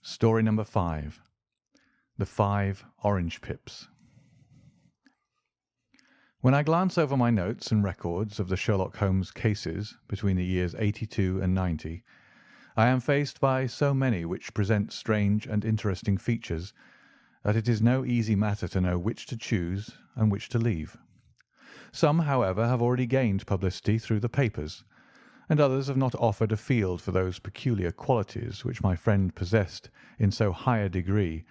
Story number 5. The 5 Orange Pips. When I glance over my notes and records of the Sherlock Holmes cases between the years 82 and 90, I am faced by so many which present strange and interesting features that it is no easy matter to know which to choose and which to leave. Some, however, have already gained publicity through the papers, and others have not offered a field for those peculiar qualities which my friend possessed in so high a degree,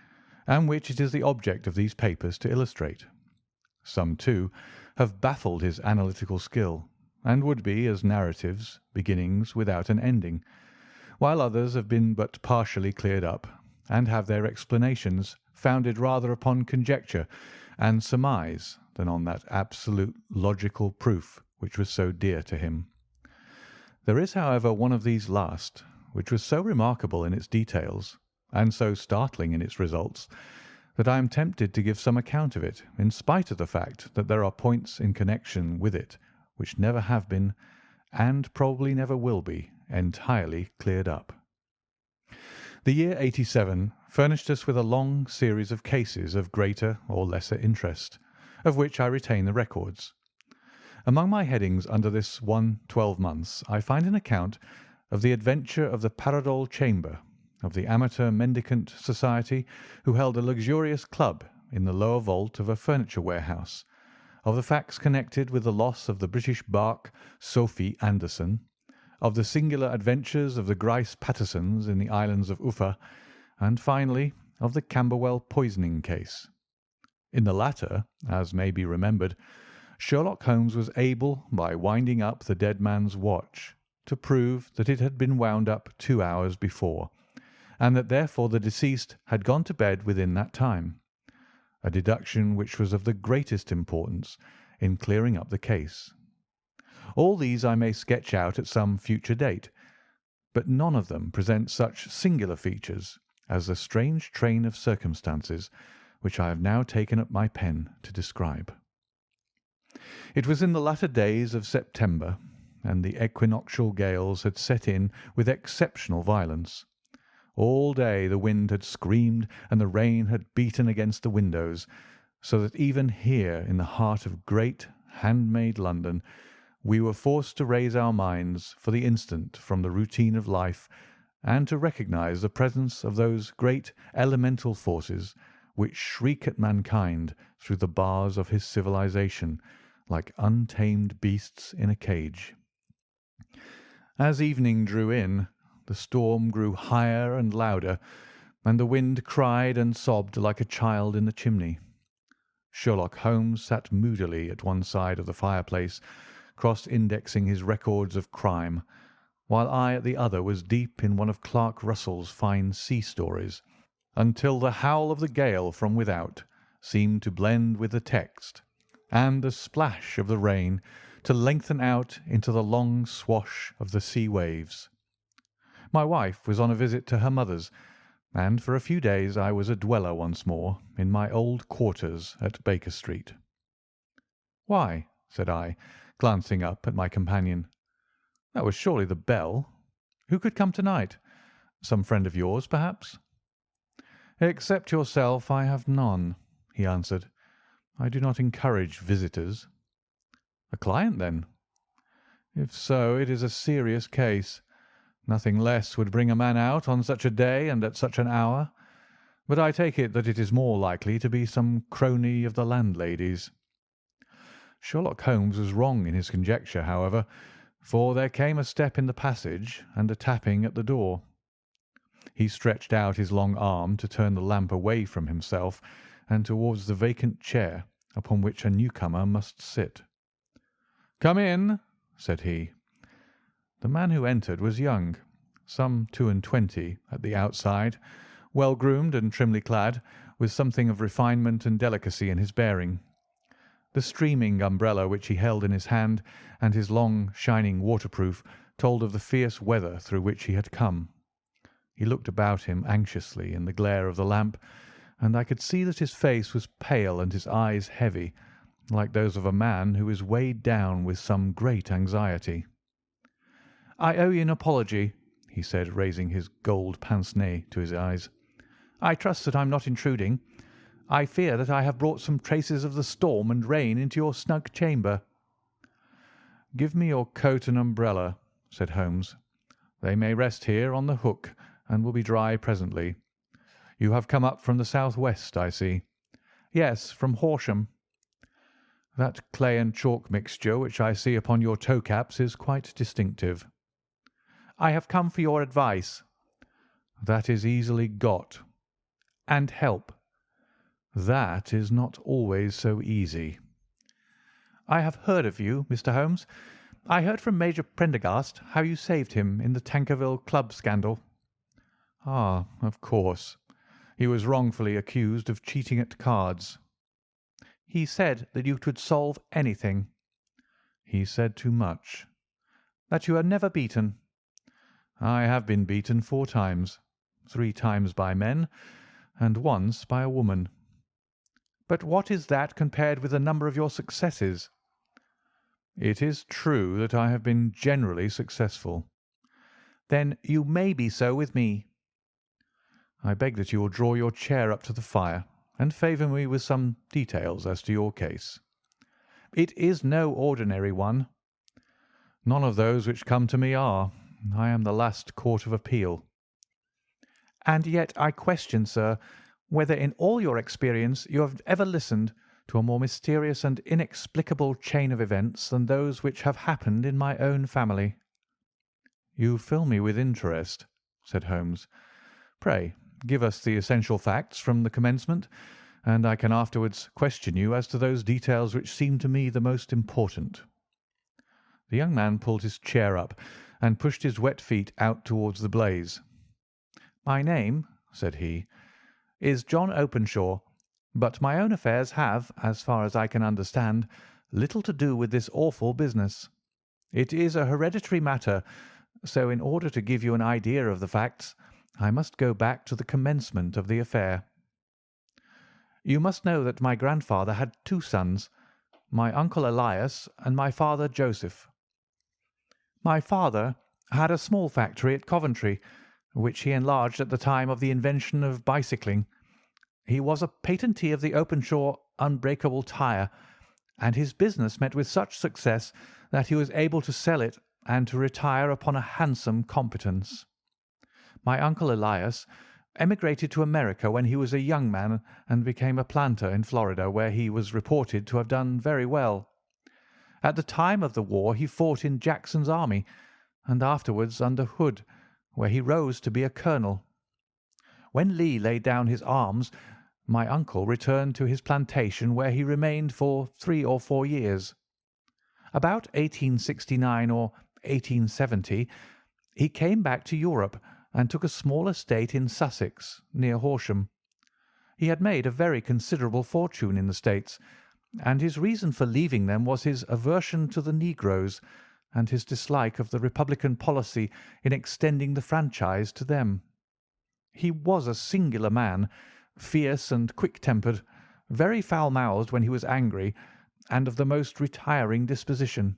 and which it is the object of these papers to illustrate. Some, too, have baffled his analytical skill, and would be as narratives, beginnings without an ending, while others have been but partially cleared up, and have their explanations founded rather upon conjecture and surmise than on that absolute logical proof which was so dear to him. There is, however, one of these last, which was so remarkable in its details, and so startling in its results, that I am tempted to give some account of it, in spite of the fact that there are points in connection with it which never have been, and probably never will be, entirely cleared up. The year 87 furnished us with a long series of cases of greater or lesser interest, of which I retain the records. Among my headings under this one 12 months I find an account of the adventure of the Paradol Chamber, of the Amateur Mendicant Society who held a luxurious club in the lower vault of a furniture warehouse, of the facts connected with the loss of the British barque Sophie Anderson, of the singular adventures of the Grice Pattersons in the islands of Uffa, and finally of the Camberwell poisoning case. In the latter, as may be remembered, Sherlock Holmes was able, by winding up the dead man's watch, to prove that it had been wound up 2 hours before, and that therefore the deceased had gone to bed within that time, a deduction which was of the greatest importance in clearing up the case. All these I may sketch out at some future date, but none of them present such singular features as the strange train of circumstances which I have now taken up my pen to describe. It was in the latter days of September, and the equinoctial gales had set in with exceptional violence. All day the wind had screamed and the rain had beaten against the windows, so that even here in the heart of great, handmade London we were forced to raise our minds for the instant from the routine of life and to recognise the presence of those great elemental forces which shriek at mankind through the bars of his civilization like untamed beasts in a cage. As evening drew in, the storm grew higher and louder, and the wind cried and sobbed like a child in the chimney. Sherlock Holmes sat moodily at one side of the fireplace, cross-indexing his records of crime, while I at the other was deep in one of Clarke Russell's fine sea stories, until the howl of the gale from without seemed to blend with the text, and the splash of the rain to lengthen out into the long swash of the sea waves. My wife was on a visit to her mother's, and for a few days I was a dweller once more in my old quarters at Baker Street. "Why?" said I, glancing up at my companion. "That was surely the bell. Who could come to-night? Some friend of yours, perhaps?" "Except yourself, I have none," he answered. "I do not encourage visitors." "A client, then?" "If so, it is a serious case. Nothing less would bring a man out on such a day and at such an hour, but I take it that it is more likely to be some crony of the landlady's." Sherlock Holmes was wrong in his conjecture, however, for there came a step in the passage and a tapping at the door. He stretched out his long arm to turn the lamp away from himself and towards the vacant chair upon which a newcomer must sit. "Come in," said he. The man who entered was young, some 22 at the outside, well groomed and trimly clad, with something of refinement and delicacy in his bearing. The streaming umbrella which he held in his hand and his long, shining waterproof told of the fierce weather through which he had come. He looked about him anxiously in the glare of the lamp, and I could see that his face was pale and his eyes heavy, like those of a man who is weighed down with some great anxiety. "I owe you an apology," he said, raising his gold pince-nez to his eyes. I trust that I'm not intruding. I fear that I have brought some traces of the storm and rain into your snug chamber." "Give me your coat and umbrella," said Holmes. "They may rest here on the hook and will be dry presently. You have come up from the south-west, I see." "Yes, from Horsham." "That clay and chalk mixture which I see upon your toe-caps is quite distinctive." "I have come for your advice." "That is easily got." "And help." "That is not always so easy." "I have heard of you, Mr. Holmes. I heard from Major Prendergast how you saved him in the Tankerville Club scandal." "Ah, of course. He was wrongfully accused of cheating at cards." "He said that you could solve anything." "He said too much." "That you are never beaten." "I have been beaten 4 times, 3 times by men, and once by a woman." "But what is that compared with the number of your successes?" "It is true that I have been generally successful." "Then you may be so with me." "I beg that you will draw your chair up to the fire and favour me with some details as to your case." "It is no ordinary one." "None of those which come to me are. I am the last court of appeal." "And yet I question, sir, whether in all your experience you have ever listened to a more mysterious and inexplicable chain of events than those which have happened in my own family." "You fill me with interest," said Holmes. "Pray give us the essential facts from the commencement, and I can afterwards question you as to those details which seem to me the most important." The young man pulled his chair up and pushed his wet feet out towards the blaze. "My name," said he, "is John Openshaw, but my own affairs have, as far as I can understand, little to do with this awful business. It is a hereditary matter, so in order to give you an idea of the facts, I must go back to the commencement of the affair. You must know that my grandfather had 2 sons, my uncle Elias and my father Joseph. My father had a small factory at Coventry, which he enlarged at the time of the invention of bicycling. He was a patentee of the Openshaw unbreakable tyre, and his business met with such success that he was able to sell it and to retire upon a handsome competence. My uncle Elias emigrated to America when he was a young man and became a planter in Florida, where he was reported to have done very well. At the time of the war he fought in Jackson's army, and afterwards under Hood, where he rose to be a colonel. When Lee laid down his arms, my uncle returned to his plantation, where he remained for 3 or 4 years. About 1869 or 1870 he came back to Europe and took a small estate in Sussex, near Horsham. He had made a very considerable fortune in the States, and his reason for leaving them was his aversion to the negroes and his dislike of the Republican policy in extending the franchise to them. He was a singular man, fierce and quick-tempered, very foul-mouthed when he was angry, and of the most retiring disposition.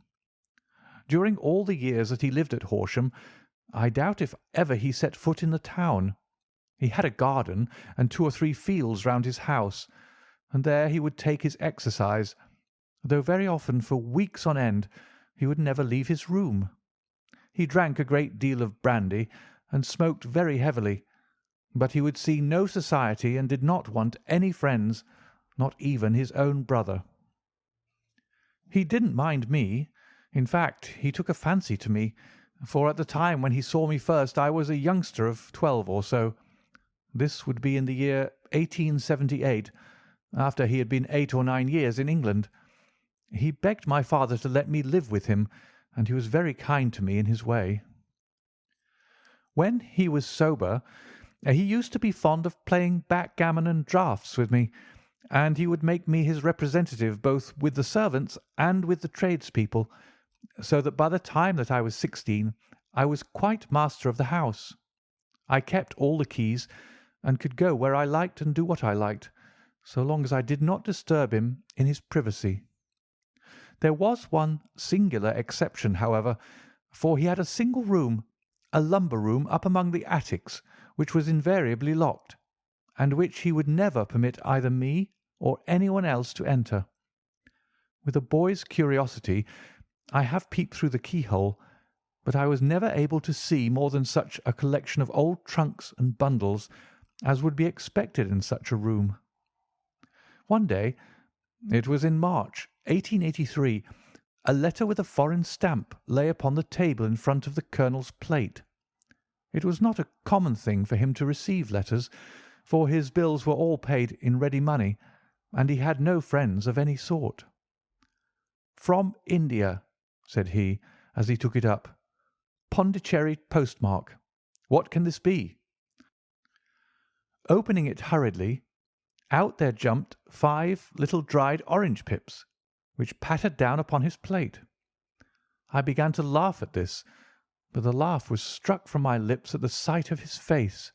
During all the years that he lived at Horsham, I doubt if ever he set foot in the town. He had a garden and 2 or 3 fields round his house, and there he would take his exercise, though very often for weeks on end he would never leave his room. He drank a great deal of brandy and smoked very heavily, but he would see no society and did not want any friends, not even his own brother. He didn't mind me. In fact, he took a fancy to me, for at the time when he saw me first I was a youngster of 12 or so. This would be in the year 1878, after he had been 8 or 9 years in England. He begged my father to let me live with him, and he was very kind to me in his way. When he was sober, he used to be fond of playing backgammon and draughts with me, and he would make me his representative both with the servants and with the tradespeople, so that by the time that I was 16 I was quite master of the house. I kept all the keys, and could go where I liked and do what I liked, so long as I did not disturb him in his privacy. There was one singular exception, however, for he had a single room, a lumber room up among the attics, which was invariably locked. and which he would never permit either me or anyone else to enter. With a boy's curiosity, I have peeped through the keyhole, but I was never able to see more than such a collection of old trunks and bundles as would be expected in such a room. One day, it was in March 1883, a letter with a foreign stamp lay upon the table in front of the colonel's plate. It was not a common thing for him to receive letters, for his bills were all paid in ready money, and he had no friends of any sort. "From India," said he, as he took it up. "Pondicherry postmark. What can this be?" Opening it hurriedly, out there jumped 5 little dried orange pips, which pattered down upon his plate. I began to laugh at this, but the laugh was struck from my lips at the sight of his face.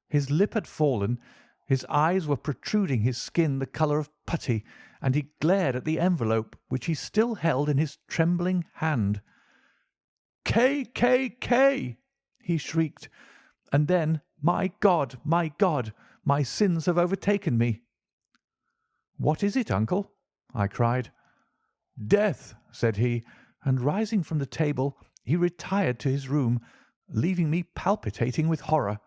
His lip had fallen, his eyes were protruding, his skin the colour of putty, and he glared at the envelope which he still held in his trembling hand. "K, K, K!" he shrieked, and then, my God, my sins have overtaken me." "What is it, uncle?" I cried. "Death," said he, and rising from the table, he retired to his room, leaving me palpitating with horror.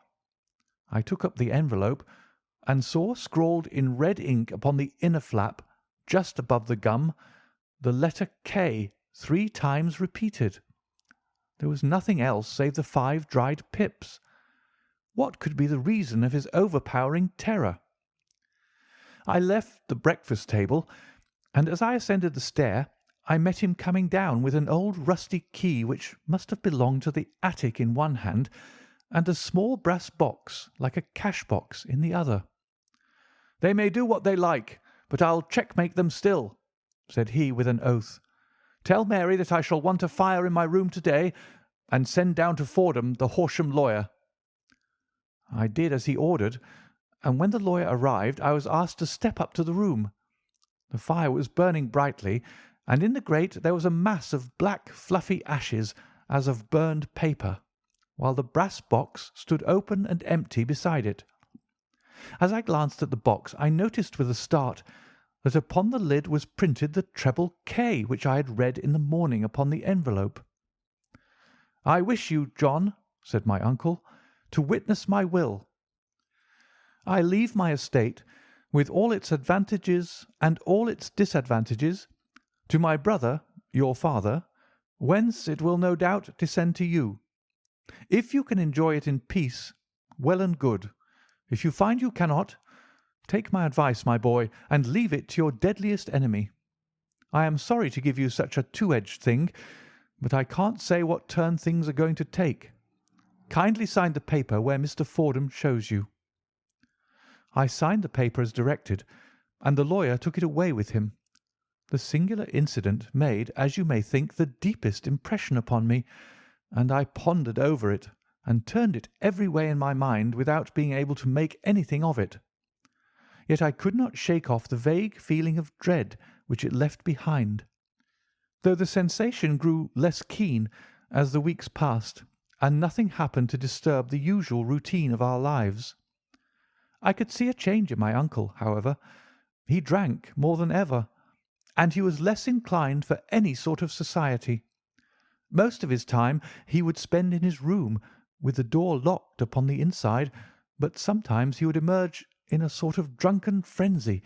I took up the envelope and saw scrawled in red ink upon the inner flap, just above the gum, the letter K 3 times repeated. There was nothing else save the 5 dried pips. What could be the reason of his overpowering terror? I left the breakfast table, and as I ascended the stair, I met him coming down with an old rusty key which must have belonged to the attic in one hand, and a small brass box like a cash box in the other. "They may do what they like, but I'll checkmate them still," said he with an oath. "Tell Mary that I shall want a fire in my room to-day, and send down to Fordham the Horsham lawyer." I did as he ordered, and when the lawyer arrived I was asked to step up to the room. The fire was burning brightly, and in the grate there was a mass of black fluffy ashes as of burned paper, while the brass box stood open and empty beside it. As I glanced at the box I noticed with a start that upon the lid was printed the treble K which I had read in the morning upon the envelope. "I wish you, John," said my uncle, "to witness my will. I leave my estate, with all its advantages and all its disadvantages, to my brother, your father, whence it will no doubt descend to you. If you can enjoy it in peace, well and good. If you find you cannot, take my advice, my boy, and leave it to your deadliest enemy. I am sorry to give you such a two-edged thing, but I can't say what turn things are going to take. Kindly sign the paper where Mr. Fordham shows you." I signed the paper as directed, and the lawyer took it away with him. The singular incident made, as you may think, the deepest impression upon me, and I pondered over it and turned it every way in my mind without being able to make anything of it. Yet I could not shake off the vague feeling of dread which it left behind, though the sensation grew less keen as the weeks passed, and nothing happened to disturb the usual routine of our lives. I could see a change in my uncle, however. He drank more than ever, and he was less inclined for any sort of society. Most of his time he would spend in his room, with the door locked upon the inside, but sometimes he would emerge in a sort of drunken frenzy,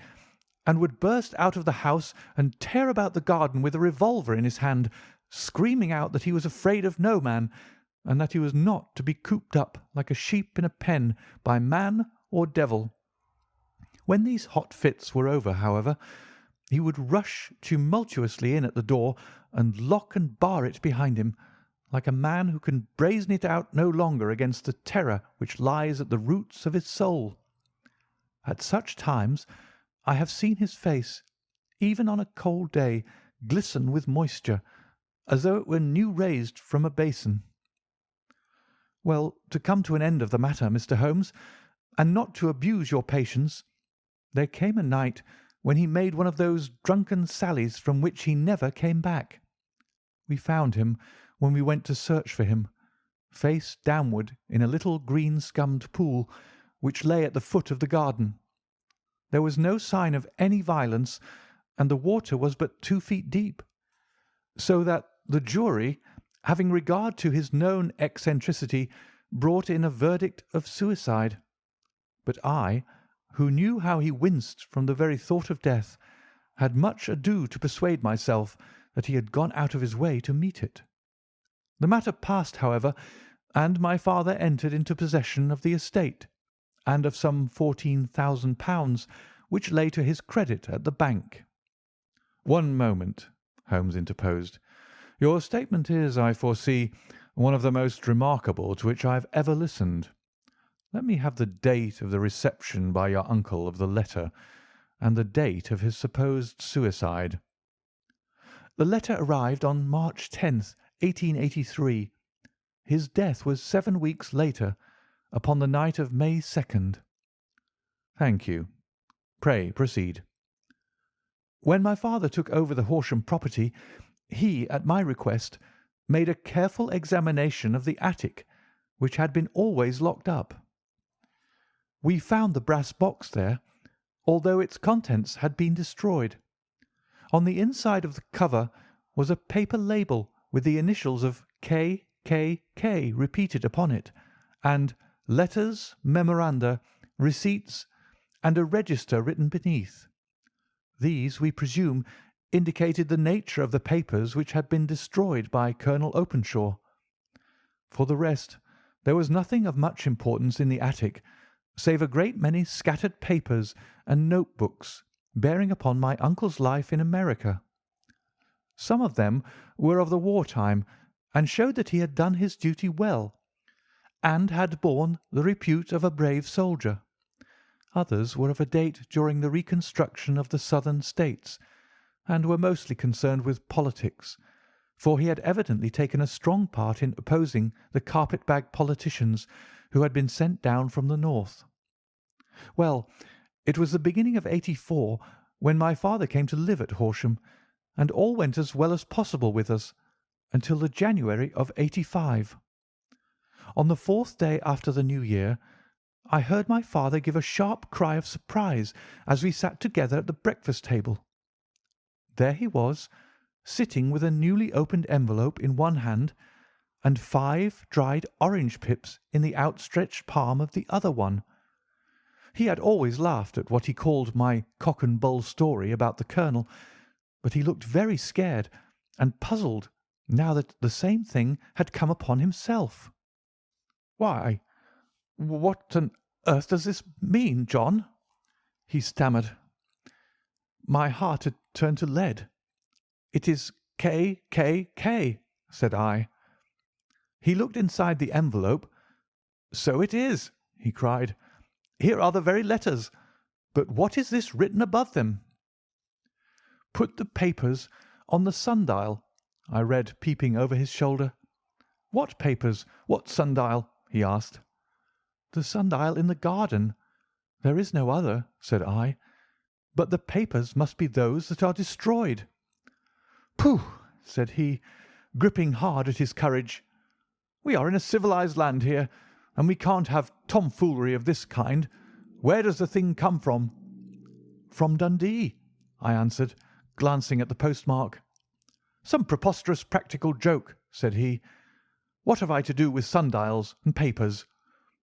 and would burst out of the house and tear about the garden with a revolver in his hand, screaming out that he was afraid of no man, and that he was not to be cooped up like a sheep in a pen by man or devil. When these hot fits were over, however, he would rush tumultuously in at the door and lock and bar it behind him, like a man who can brazen it out no longer against the terror which lies at the roots of his soul. At such times I have seen his face, even on a cold day, glisten with moisture, as though it were new raised from a basin. Well, to come to an end of the matter, Mr. Holmes, and not to abuse your patience, there came a night when he made one of those drunken sallies from which he never came back. We found him, when we went to search for him, face downward in a little green-scummed pool, which lay at the foot of the garden. There was no sign of any violence, and the water was but 2 feet deep, so that the jury, having regard to his known eccentricity, brought in a verdict of suicide. But I, who knew how he winced from the very thought of death, had much ado to persuade myself that he had gone out of his way to meet it. The matter passed, however, and my father entered into possession of the estate, and of some £14,000 which lay to his credit at the bank. "One moment," Holmes interposed. "Your statement is, I foresee, one of the most remarkable to which I have ever listened. Let me have the date of the reception by your uncle of the letter, and the date of his supposed suicide." "The letter arrived on March 10th, 1883. His death was 7 weeks later, upon the night of May 2nd. "Thank you. Pray proceed." "When my father took over the Horsham property, he, at my request, made a careful examination of the attic, which had been always locked up. We found the brass box there, although its contents had been destroyed. On the inside of the cover was a paper label with the initials of K.K.K. repeated upon it, and letters, memoranda, receipts, and a register written beneath. These, we presume, indicated the nature of the papers which had been destroyed by Colonel Openshaw. For the rest, there was nothing of much importance in the attic, save a great many scattered papers and notebooks bearing upon my uncle's life in America. Some of them were of the war time, and showed that he had done his duty well, and had borne the repute of a brave soldier. Others were of a date during the reconstruction of the Southern States, and were mostly concerned with politics, for he had evidently taken a strong part in opposing the carpet-bag politicians who had been sent down from the North. Well, it was the beginning of '84 when my father came to live at Horsham, and all went as well as possible with us until the January of '85. On the 4th day after the New Year, I heard my father give a sharp cry of surprise as we sat together at the breakfast table. There he was, sitting with a newly opened envelope in one hand and 5 dried orange pips in the outstretched palm of the other one. He had always laughed at what he called my cock and bull story about the colonel, but he looked very scared and puzzled now that the same thing had come upon himself. "Why, what on earth does this mean, John?" he stammered. My heart had turned to lead. "It is K.K.K.," said I. He looked inside the envelope. "So it is," he cried. "Here are the very letters. But what is this written above them?" "Put the papers on the sundial," I read, peeping over his shoulder. "What papers? What sundial?" he asked. "The sundial in the garden. There is no other," said I. "But the papers must be those that are destroyed." "Pooh!" said he, gripping hard at his courage. "We are in a civilized land here, and we can't have tomfoolery of this kind. Where does the thing come from?" "From Dundee," I answered, glancing at the postmark. "Some preposterous practical joke," said he. "What have I to do with sundials and papers?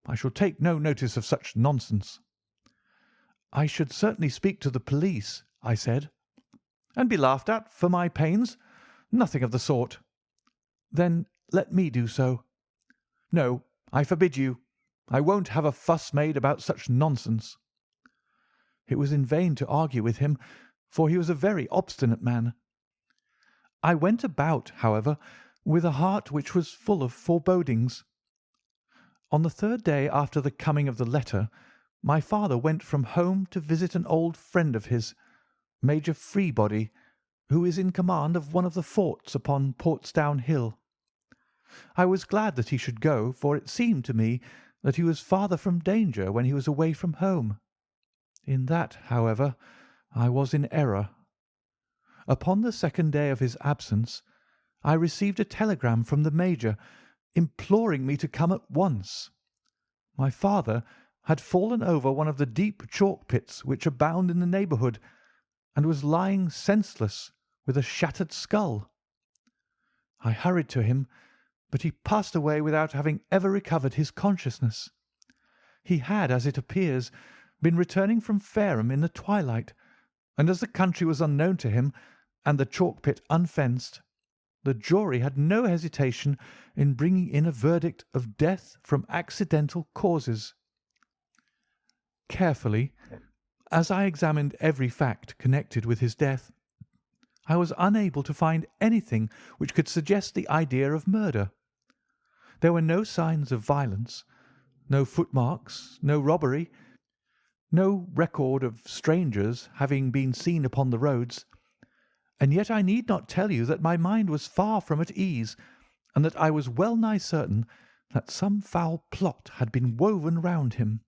I shall take no notice of such nonsense." "I should certainly speak to the police," I said. "And be laughed at for my pains? Nothing of the sort." "Then let me do so." "No, I forbid you. I won't have a fuss made about such nonsense." It was in vain to argue with him, for he was a very obstinate man. I went about, however, with a heart which was full of forebodings. On the 3rd day after the coming of the letter, my father went from home to visit an old friend of his, Major Freebody, who is in command of one of the forts upon Portsdown Hill. I was glad that he should go, for it seemed to me that he was farther from danger when he was away from home. In that, however, I was in error. Upon the 2nd day of his absence, I received a telegram from the Major imploring me to come at once. My father, had fallen over one of the deep chalk pits which abound in the neighbourhood, and was lying senseless with a shattered skull. I hurried to him, but he passed away without having ever recovered his consciousness. He had, as it appears, been returning from Fareham in the twilight, and as the country was unknown to him and the chalk pit unfenced, the jury had no hesitation in bringing in a verdict of death from accidental causes. Carefully, as I examined every fact connected with his death, I was unable to find anything which could suggest the idea of murder. There were no signs of violence, no footmarks, no robbery, no record of strangers having been seen upon the roads, and yet I need not tell you that my mind was far from at ease, and that I was well nigh certain that some foul plot had been woven round him.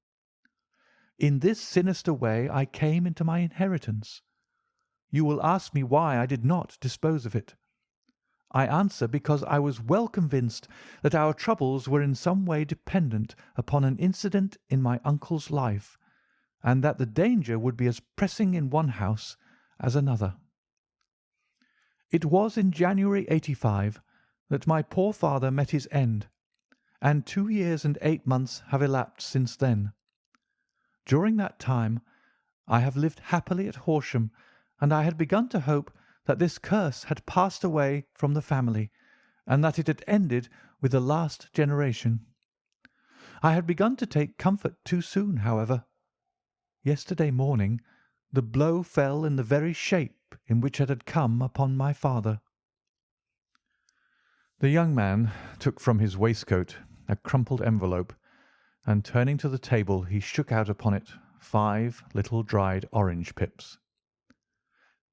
In this sinister way I came into my inheritance. You will ask me why I did not dispose of it. I answer because I was well convinced that our troubles were in some way dependent upon an incident in my uncle's life, and that the danger would be as pressing in one house as another. It was in January '85 that my poor father met his end, and 2 years and 8 months have elapsed since then. During that time I have lived happily at Horsham, and I had begun to hope that this curse had passed away from the family, and that it had ended with the last generation. I had begun to take comfort too soon, however. Yesterday morning the blow fell in the very shape in which it had come upon my father." The young man took from his waistcoat a crumpled envelope, and turning to the table he shook out upon it 5 little dried orange pips.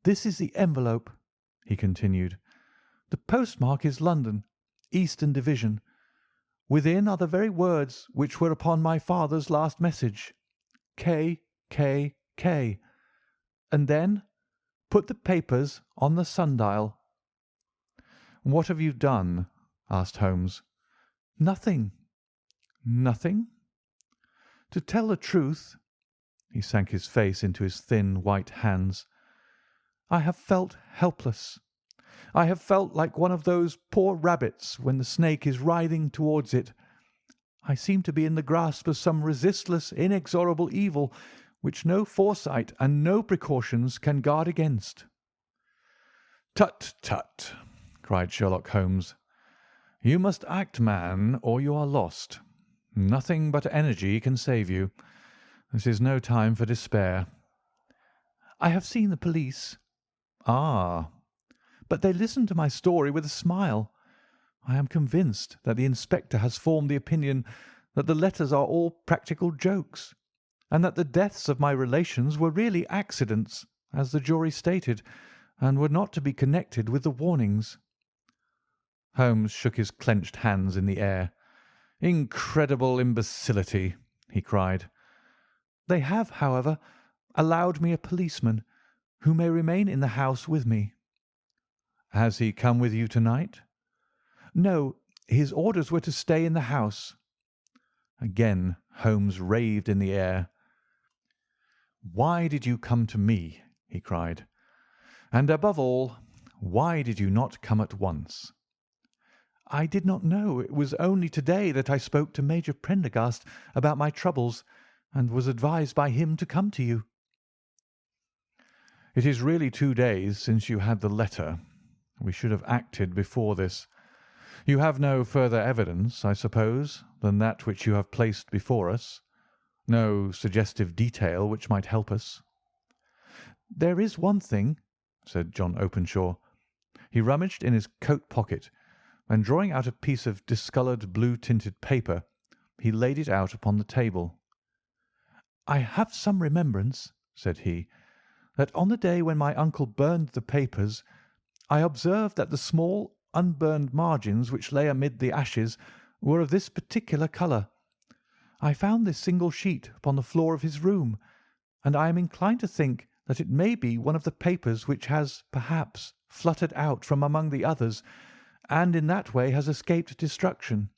"This is the envelope," he continued. "The postmark is London, Eastern Division. Within are the very words which were upon my father's last message, K, K, K. And then put the papers on the sundial." "What have you done?" asked Holmes. "Nothing." "Nothing?" "To tell the truth," he sank his face into his thin white hands, "I have felt helpless. I have felt like one of those poor rabbits when the snake is writhing towards it. I seem to be in the grasp of some resistless, inexorable evil which no foresight and no precautions can guard against." "Tut, tut!" cried Sherlock Holmes. "You must act, man, or you are lost. Nothing but energy can save you. This is no time for despair." "I have seen the police." "Ah!" "But they listened to my story with a smile. I am convinced that the inspector has formed the opinion that the letters are all practical jokes, and that the deaths of my relations were really accidents, as the jury stated, and were not to be connected with the warnings." Holmes shook his clenched hands in the air. "Incredible imbecility!" he cried. "They have, however, allowed me a policeman, who may remain in the house with me." "Has he come with you tonight?" "No, his orders were to stay in the house." Again Holmes raved in the air. "Why did you come to me?" he cried. "And above all, why did you not come at once?" "I did not know. It was only to-day that I spoke to Major Prendergast about my troubles, and was advised by him to come to you." "It is really 2 days since you had the letter. We should have acted before this. You have no further evidence, I suppose, than that which you have placed before us? No suggestive detail which might help us?" "There is one thing," said John Openshaw. He rummaged in his coat pocket, and drawing out a piece of discoloured blue-tinted paper, he laid it out upon the table. "I have some remembrance," said he, "that on the day when my uncle burned the papers, I observed that the small unburned margins which lay amid the ashes were of this particular colour. I found this single sheet upon the floor of his room, and I am inclined to think that it may be one of the papers which has, perhaps, fluttered out from among the others, and in that way has escaped destruction.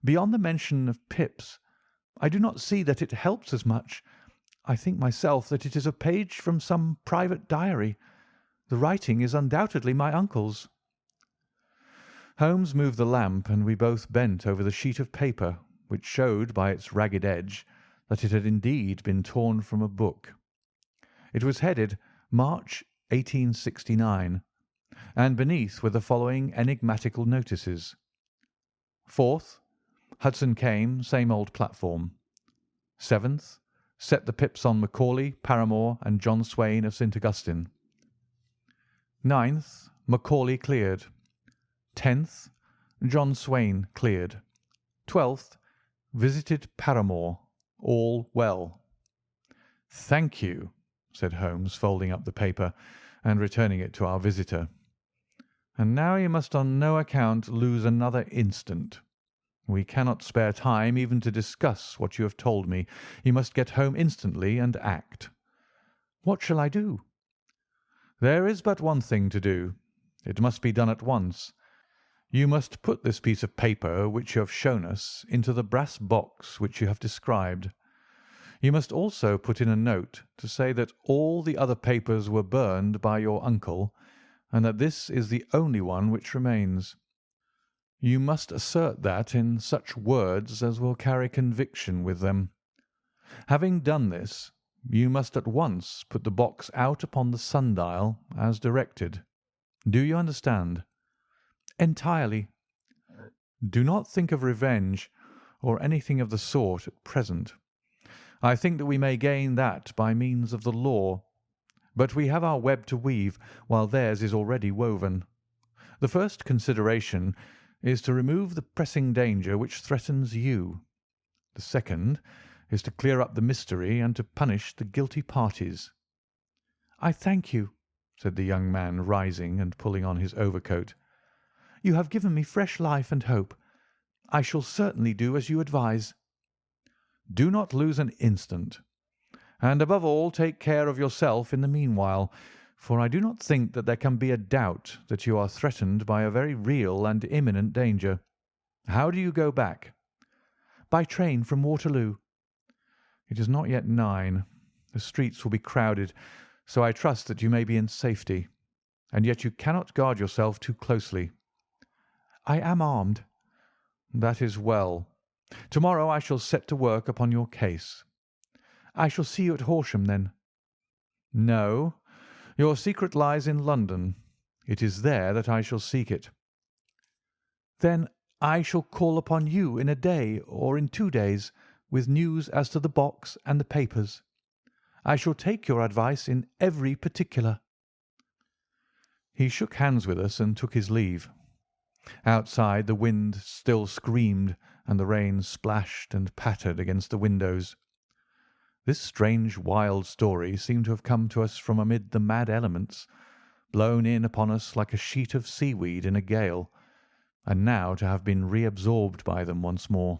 Beyond the mention of pips, I do not see that it helps us much. I think myself that it is a page from some private diary. The writing is undoubtedly my uncle's." Holmes moved the lamp, and we both bent over the sheet of paper, which showed by its ragged edge that it had indeed been torn from a book. It was headed March 1869, and beneath were the following enigmatical notices: 4th, Hudson came, same old platform. 7th, set the pips on Macaulay, Paramore, and John Swain of St. Augustine. 9th, Macaulay cleared. 10th, John Swain cleared. 12th, visited Paramore. All well. "Thank you," said Holmes, folding up the paper and returning it to our visitor. "And now you must on no account lose another instant. We cannot spare time even to discuss what you have told me. You must get home instantly and act." "What shall I do?" "There is but one thing to do. It must be done at once. You must put this piece of paper which you have shown us into the brass box which you have described. You must also put in a note to say that all the other papers were burned by your uncle, and that this is the only one which remains. You must assert that in such words as will carry conviction with them. Having done this, you must at once put the box out upon the sundial as directed. Do you understand?" "Entirely." "Do not think of revenge or anything of the sort at present. I think that we may gain that by means of the law, but we have our web to weave while theirs is already woven. The first consideration is to remove the pressing danger which threatens you. The second is to clear up the mystery and to punish the guilty parties." "I thank you," said the young man, rising and pulling on his overcoat. "You have given me fresh life and hope. I shall certainly do as you advise." "Do not lose an instant. And above all take care of yourself in the meanwhile, for I do not think that there can be a doubt that you are threatened by a very real and imminent danger. How do you go back?" "By train from Waterloo." "It is not yet 9. The streets will be crowded, so I trust that you may be in safety. And yet you cannot guard yourself too closely." "I am armed." "That is well. Tomorrow I shall set to work upon your case." "I shall see you at Horsham, then?" "No. Your secret lies in London. It is there that I shall seek it." "Then I shall call upon you in a day or in 2 days with news as to the box and the papers. I shall take your advice in every particular." He shook hands with us and took his leave. Outside the wind still screamed and the rain splashed and pattered against the windows. This strange, wild story seemed to have come to us from amid the mad elements, blown in upon us like a sheet of seaweed in a gale, and now to have been reabsorbed by them once more.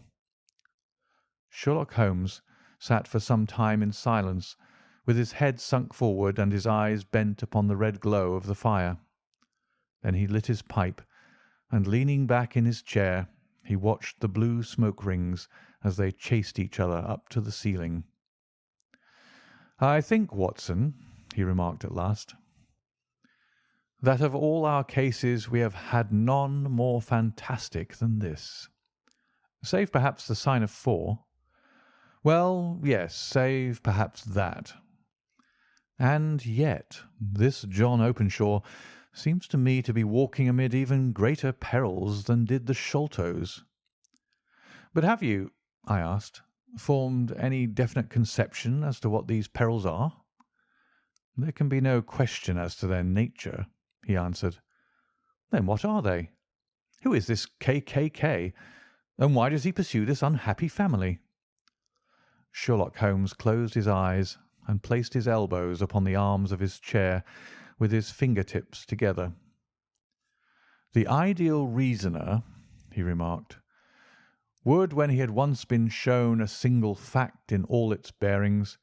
Sherlock Holmes sat for some time in silence, with his head sunk forward and his eyes bent upon the red glow of the fire. Then he lit his pipe, and leaning back in his chair, he watched the blue smoke rings as they chased each other up to the ceiling. "I think, Watson," he remarked at last, "that of all our cases we have had none more fantastic than this. Save perhaps the sign of 4. Well, yes, save perhaps that. And yet this John Openshaw seems to me to be walking amid even greater perils than did the Sholtos." "But have you," I asked, "formed any definite conception as to what these perils are?" "There can be no question as to their nature," he answered. "Then what are they? Who is this K., and why does he pursue this unhappy family?" Sherlock Holmes closed his eyes and placed his elbows upon the arms of his chair with his finger-tips together. "The ideal reasoner," he remarked, "would, when he had once been shown a single fact in all its bearings,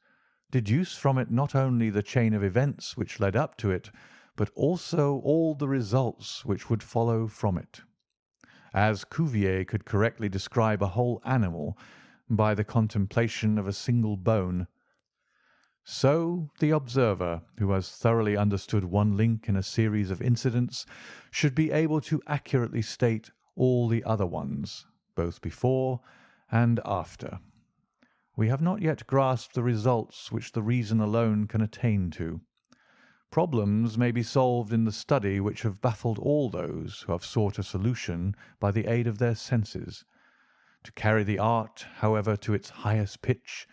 deduce from it not only the chain of events which led up to it, but also all the results which would follow from it. As Cuvier could correctly describe a whole animal by the contemplation of a single bone. So the observer, who has thoroughly understood one link in a series of incidents, should be able to accurately state all the other ones, both before and after. We have not yet grasped the results which the reason alone can attain to. Problems may be solved in the study which have baffled all those who have sought a solution by the aid of their senses. To carry the art, however, to its highest pitch,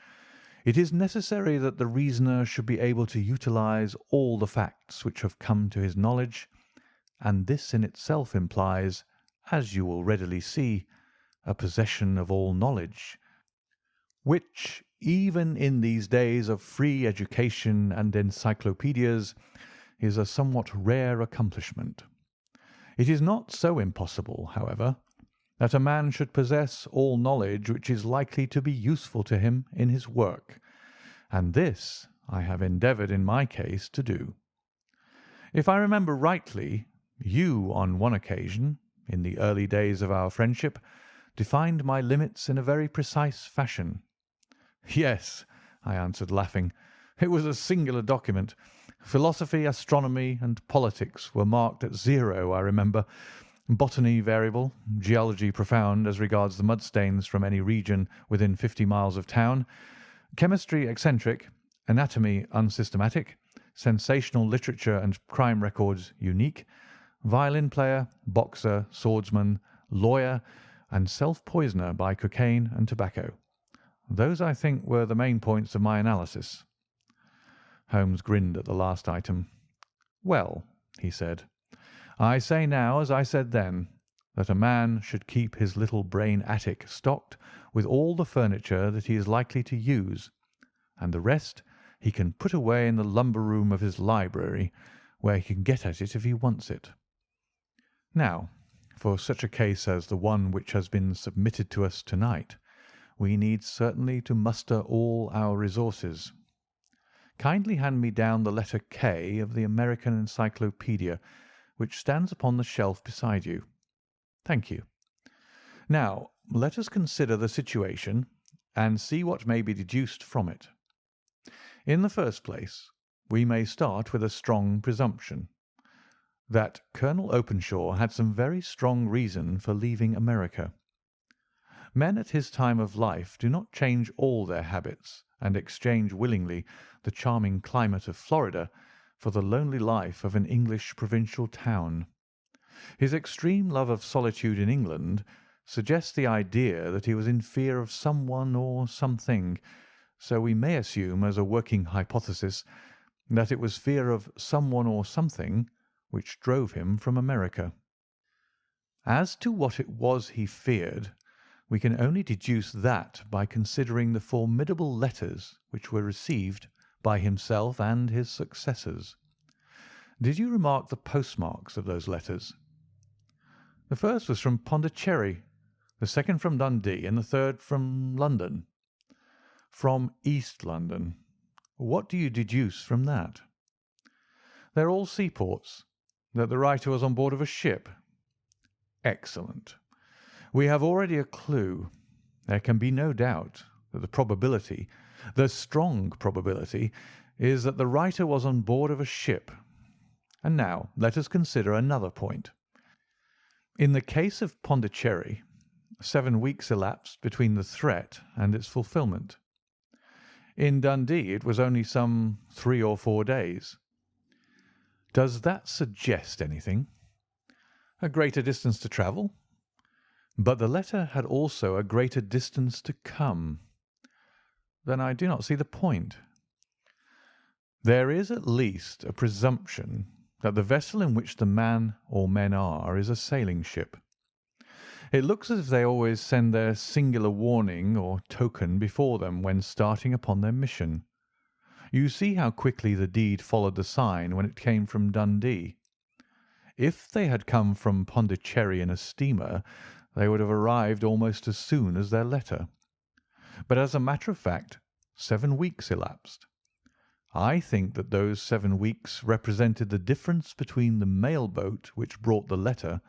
it is necessary that the reasoner should be able to utilize all the facts which have come to his knowledge, and this in itself implies, as you will readily see, a possession of all knowledge, which, even in these days of free education and encyclopedias, is a somewhat rare accomplishment. It is not so impossible, however, that a man should possess all knowledge which is likely to be useful to him in his work, and this I have endeavoured in my case to do. If I remember rightly, you on one occasion, in the early days of our friendship, defined my limits in a very precise fashion. Yes, I answered, laughing. It was a singular document. Philosophy, astronomy, and politics were marked at 0, I remember. Botany variable, geology profound as regards the mud stains from any region within 50 miles of town, chemistry eccentric, anatomy unsystematic, sensational literature and crime records unique, violin player, boxer, swordsman, lawyer, and self-poisoner by cocaine and tobacco. Those, I think, were the main points of my analysis. Holmes grinned at the last item. Well, he said, I say now, as I said then, that a man should keep his little brain attic stocked with all the furniture that he is likely to use, and the rest he can put away in the lumber room of his library, where he can get at it if he wants it. Now, for such a case as the one which has been submitted to us tonight, we need certainly to muster all our resources. Kindly hand me down the letter K of the American Encyclopedia, which stands upon the shelf beside you. Thank you. Now, let us consider the situation and see what may be deduced from it. In the first place, we may start with a strong presumption that Colonel Openshaw had some very strong reason for leaving America. Men at his time of life do not change all their habits and exchange willingly the charming climate of Florida for the lonely life of an English provincial town. His extreme love of solitude in England suggests the idea that he was in fear of someone or something, so we may assume as a working hypothesis that it was fear of someone or something which drove him from America. As to what it was he feared, we can only deduce that by considering the formidable letters which were received by himself and his successors. Did you remark the postmarks of those letters? The first was from Pondicherry, the second from Dundee, and the third from London. From East London. What do you deduce from that? They're all seaports. That the writer was on board of a ship. Excellent. We have already a clue. There can be no doubt that the strong probability, is that the writer was on board of a ship. And now let us consider another point. In the case of Pondicherry, 7 weeks elapsed between the threat and its fulfilment. In Dundee it was only some 3 or 4 days. Does that suggest anything? A greater distance to travel? But the letter had also a greater distance to come. Then I do not see the point. There is at least a presumption that the vessel in which the man or men are is a sailing ship. It looks as if they always send their singular warning or token before them when starting upon their mission. You see how quickly the deed followed the sign when it came from Dundee. If they had come from Pondicherry in a steamer, they would have arrived almost as soon as their letter. But as a matter of fact, 7 weeks elapsed. I think that those 7 weeks represented the difference between the mail boat which brought the letter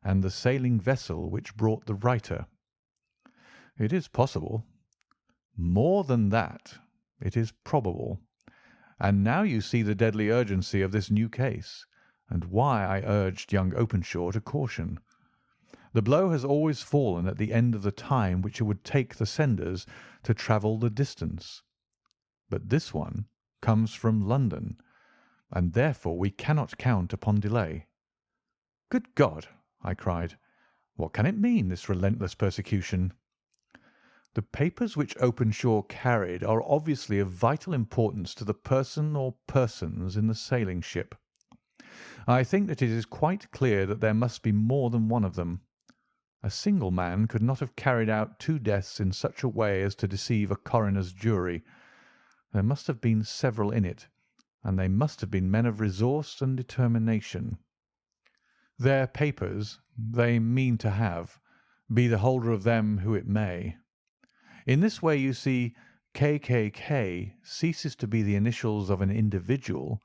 and the sailing vessel which brought the writer. It is possible, More than that, it is probable. And now you see the deadly urgency of this new case, and why I urged young Openshaw to caution. The blow has always fallen at the end of the time which it would take the senders to travel the distance. But this one comes from London, and therefore we cannot count upon delay." "Good God!" I cried. "What can it mean, this relentless persecution?" "The papers which Openshaw carried are obviously of vital importance to the person or persons in the sailing ship. I think that it is quite clear that there must be more than one of them. A single man could not have carried out two deaths in such a way as to deceive a coroner's jury. There must have been several in it, and they must have been men of resource and determination. Their papers they mean to have, be the holder of them who it may. In this way, you see, KKK ceases to be the initials of an individual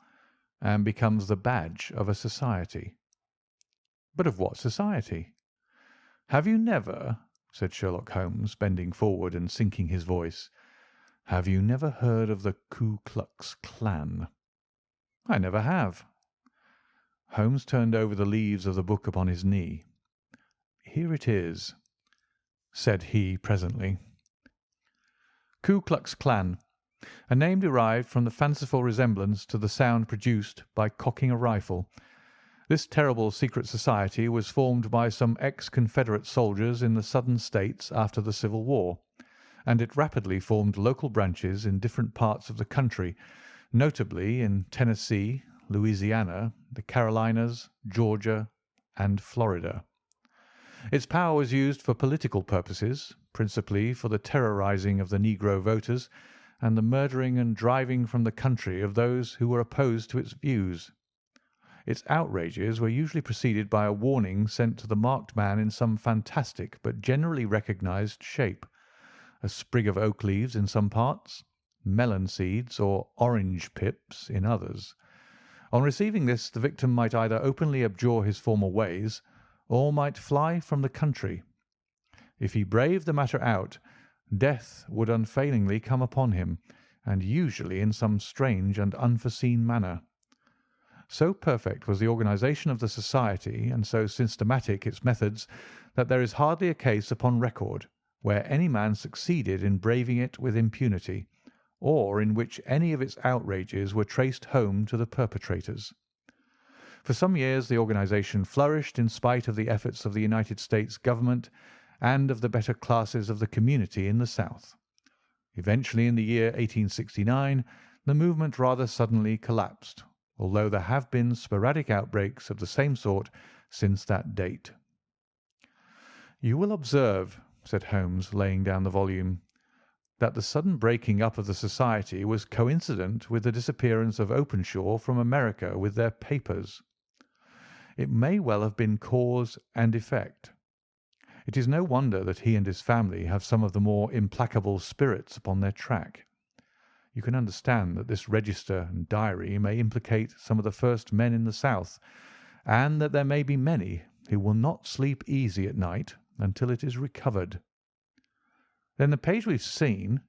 and becomes the badge of a society." "But of what society?" "Have you never," said Sherlock Holmes, bending forward and sinking his voice, "have you never heard of the Ku Klux Klan?" "I never have." Holmes turned over the leaves of the book upon his knee. "Here it is," said he presently. "Ku Klux Klan, a name derived from the fanciful resemblance to the sound produced by cocking a rifle. This terrible secret society was formed by some ex-Confederate soldiers in the Southern States after the Civil War, and it rapidly formed local branches in different parts of the country, notably in Tennessee, Louisiana, the Carolinas, Georgia, and Florida. Its power was used for political purposes, principally for the terrorizing of the negro voters and the murdering and driving from the country of those who were opposed to its views. Its outrages were usually preceded by a warning sent to the marked man in some fantastic but generally recognized shape, a sprig of oak leaves in some parts, melon seeds or orange pips in others. On receiving this, the victim might either openly abjure his former ways, or might fly from the country. If he braved the matter out, death would unfailingly come upon him, and usually in some strange and unforeseen manner. So perfect was the organization of the society, and so systematic its methods, that there is hardly a case upon record where any man succeeded in braving it with impunity, or in which any of its outrages were traced home to the perpetrators. For some years the organization flourished in spite of the efforts of the United States government and of the better classes of the community in the South. Eventually, in the year 1869, the movement rather suddenly collapsed, although there have been sporadic outbreaks of the same sort since that date. "You will observe," said Holmes, laying down the volume, "that the sudden breaking up of the society was coincident with the disappearance of Openshaw from America with their papers. It may well have been cause and effect. It is no wonder that he and his family have some of the more implacable spirits upon their track. You can understand that this register and diary may implicate some of the first men in the South, and that there may be many who will not sleep easy at night until it is recovered. Then the page we've seen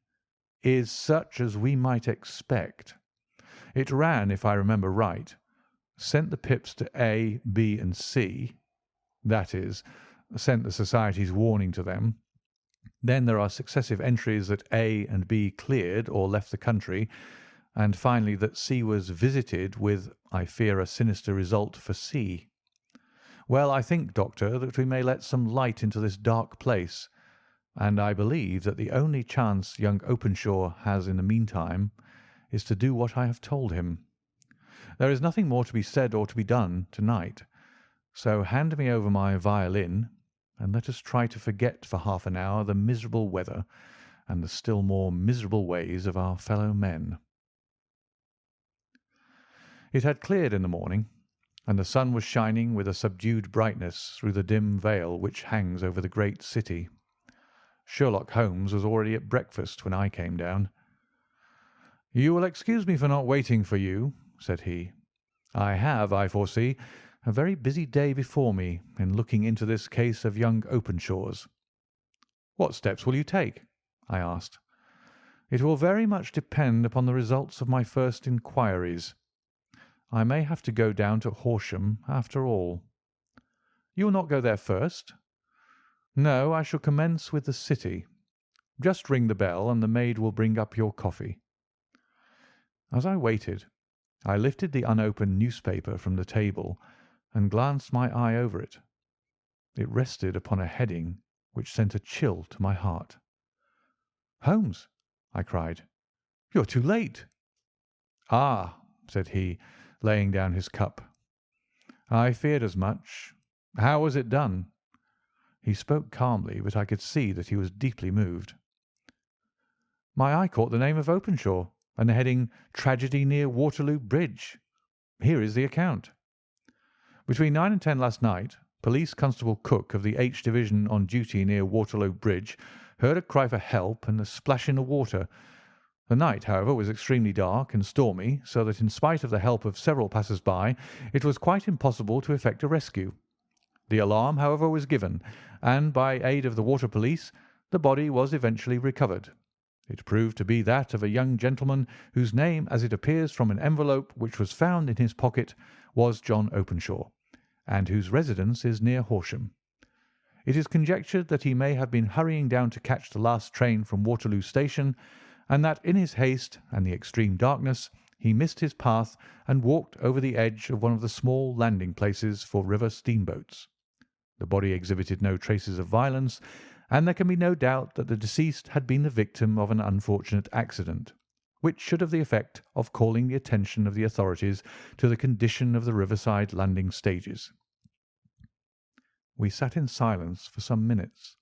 is such as we might expect. It ran, if I remember right, sent the pips to A, B, and C, that is, sent the society's warning to them. Then there are successive entries that A and B cleared or left the country, and finally that C was visited with, I fear, a sinister result for C. Well, I think, Doctor, that we may let some light into this dark place, and I believe that the only chance young Openshaw has in the meantime is to do what I have told him. There is nothing more to be said or to be done to-night, so hand me over my violin, and let us try to forget for half an hour the miserable weather and the still more miserable ways of our fellow men." It had cleared in the morning, and the sun was shining with a subdued brightness through the dim veil which hangs over the great city. Sherlock Holmes was already at breakfast when I came down. "You will excuse me for not waiting for you," said he. "I have, I foresee, a very busy day before me in looking into this case of young Openshaw's." "What steps will you take?" I asked. It will very much depend upon the results of my first inquiries. I may have to go down to Horsham after all." "You will not go there first?" "No, I shall commence with the city. Just ring the bell, and the maid will bring up your coffee." As I waited, I lifted the unopened newspaper from the table and glanced my eye over it. It rested upon a heading which sent a chill to my heart. "Holmes!" I cried. "You are too late." "Ah!" said he, laying down his cup. "I feared as much. How was it done?" He spoke calmly, but I could see that he was deeply moved. "My eye caught the name of Openshaw, and the heading 'Tragedy near Waterloo Bridge.' Here is the account. Between 9 and 10 last night, Police Constable Cook of the H Division on duty near Waterloo Bridge heard a cry for help and a splash in the water. The night, however, was extremely dark and stormy, so that in spite of the help of several passers-by, it was quite impossible to effect a rescue. The alarm, however, was given, and by aid of the water police, the body was eventually recovered. It proved to be that of a young gentleman whose name, as it appears from an envelope which was found in his pocket, was John Openshaw, and whose residence is near Horsham. It is conjectured that he may have been hurrying down to catch the last train from Waterloo Station, and that in his haste and the extreme darkness he missed his path and walked over the edge of one of the small landing places for river steamboats. The body exhibited no traces of violence, and there can be no doubt that the deceased had been the victim of an unfortunate accident, which should have the effect of calling the attention of the authorities to the condition of the riverside landing stages. We sat in silence for some minutes,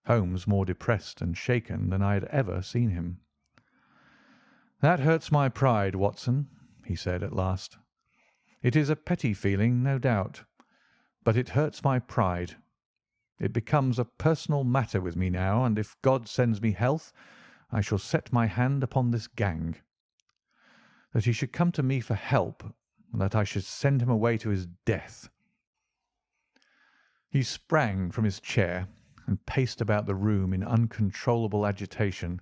Holmes more depressed and shaken than I had ever seen him. "That hurts my pride, Watson," he said at last. "It is a petty feeling, no doubt, but it hurts my pride. It becomes a personal matter with me now, and if God sends me health, I shall set my hand upon this gang. That he should come to me for help, and that I should send him away to his death." He sprang from his chair and paced about the room in uncontrollable agitation,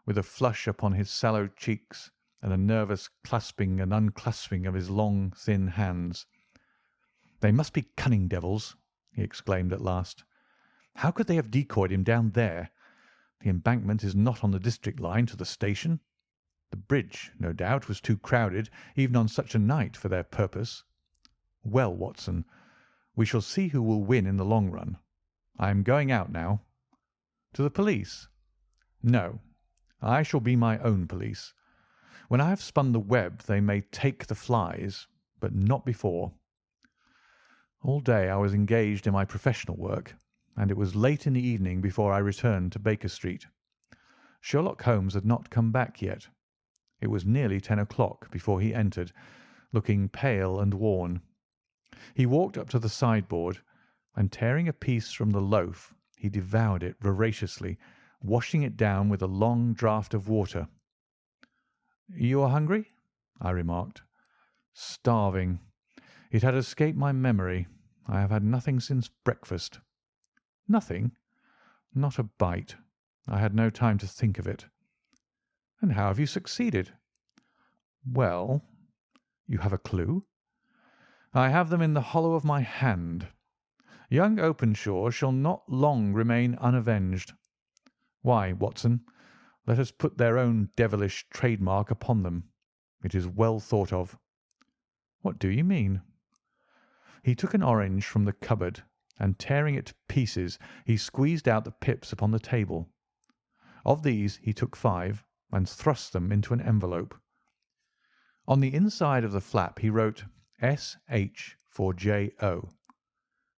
with a flush upon his sallow cheeks and a nervous clasping and unclasping of his long, thin hands. "They must be cunning devils," he exclaimed at last. "How could they have decoyed him down there? The embankment is not on the district line to the station. The bridge, no doubt, was too crowded, even on such a night, for their purpose. Well, Watson, we shall see who will win in the long run. I am going out now." "To the police?" "No, I shall be my own police. When I have spun the web they may take the flies, but not before." All day I was engaged in my professional work, and it was late in the evening before I returned to Baker Street. Sherlock Holmes had not come back yet. It was nearly 10 o'clock before he entered, looking pale and worn. He walked up to the sideboard, and tearing a piece from the loaf, he devoured it voraciously, washing it down with a long draught of water. "You are hungry?" I remarked. "Starving. It had escaped my memory. I have had nothing since breakfast." "Nothing?" "Not a bite. I had no time to think of it." "And how have you succeeded?" "Well." "You have a clue?" "I have them in the hollow of my hand. Young Openshaw shall not long remain unavenged. Why, Watson, let us put their own devilish trademark upon them. It is well thought of." "What do you mean?" He took an orange from the cupboard, and tearing it to pieces, he squeezed out the pips upon the table. Of these he took 5 and thrust them into an envelope. On the inside of the flap he wrote S.H. for J.O.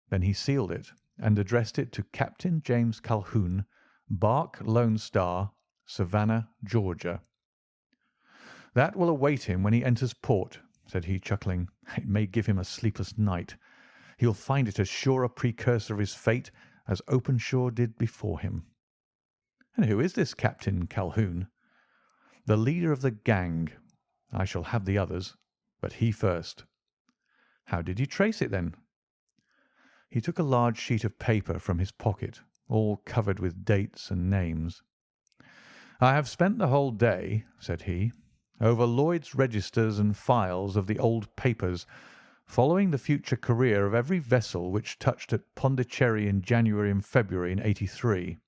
Then he sealed it and addressed it to Captain James Calhoun, Bark Lone Star, Savannah, Georgia. "That will await him when he enters port," said he, chuckling. "It may give him a sleepless night. He'll find it as sure a precursor of his fate as Openshaw did before him." "And who is this Captain Calhoun?" "The leader of the gang. I shall have the others, but he first." "How did you trace it, then?" He took a large sheet of paper from his pocket, all covered with dates and names. "I have spent the whole day," said he, "over Lloyd's registers and files of the old papers, following the future career of every vessel which touched at Pondicherry in January and February in '83.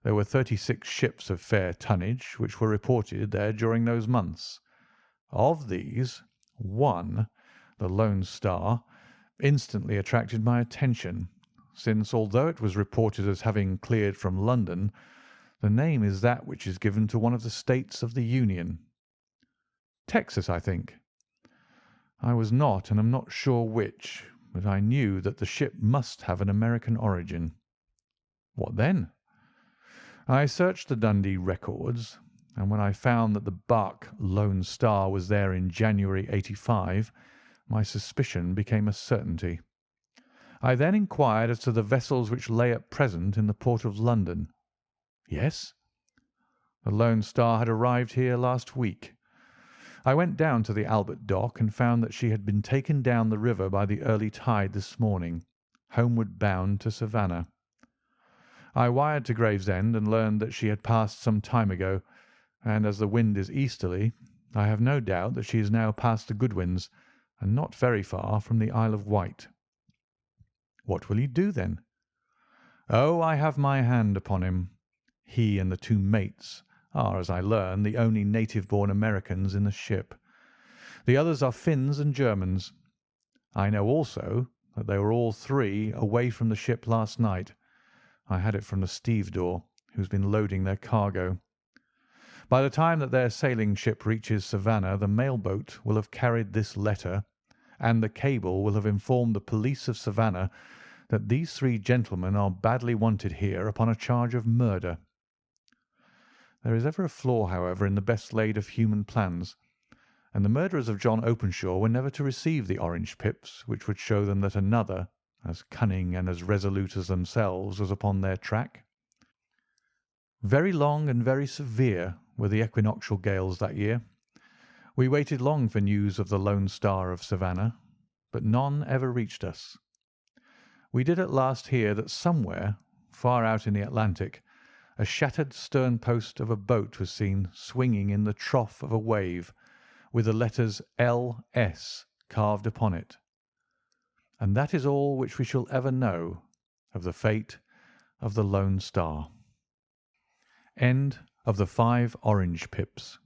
There were 36 ships of fair tonnage which were reported there during those months. Of these, one, the Lone Star, instantly attracted my attention, since, although it was reported as having cleared from London, the name is that which is given to one of the states of the Union. Texas, I think. I was not and am not sure which, but I knew that the ship must have an American origin. What then? I searched the Dundee records, and when I found that the barque Lone Star was there in January '85, my suspicion became a certainty. I then inquired as to the vessels which lay at present in the port of London. Yes, the Lone Star had arrived here last week. I went down to the Albert Dock and found that she had been taken down the river by the early tide this morning, homeward bound to Savannah. I wired to Gravesend and learned that she had passed some time ago, and as the wind is easterly, I have no doubt that she is now past the Goodwins and not very far from the Isle of Wight." "What will you do, then?" "Oh, I have my hand upon him. He and the two mates are, as I learn, the only native-born Americans in the ship. The others are Finns and Germans. I know also that they were all three away from the ship last night. I had it from the stevedore, who's been loading their cargo. By the time that their sailing ship reaches Savannah, the mail boat will have carried this letter, and the cable will have informed the police of Savannah that these three gentlemen are badly wanted here upon a charge of murder. There is ever a flaw, however, in the best laid of human plans, and the murderers of John Openshaw were never to receive the orange pips which would show them that another, as cunning and as resolute as themselves, was upon their track. Very long and very severe were the equinoctial gales that year. We waited long for news of the Lone Star of Savannah, but none ever reached us. We did at last hear that somewhere, far out in the Atlantic, a shattered stern post of a boat was seen swinging in the trough of a wave, with the letters L.S. carved upon it. And that is all which we shall ever know of the fate of the Lone Star. End of the 5 Orange Pips.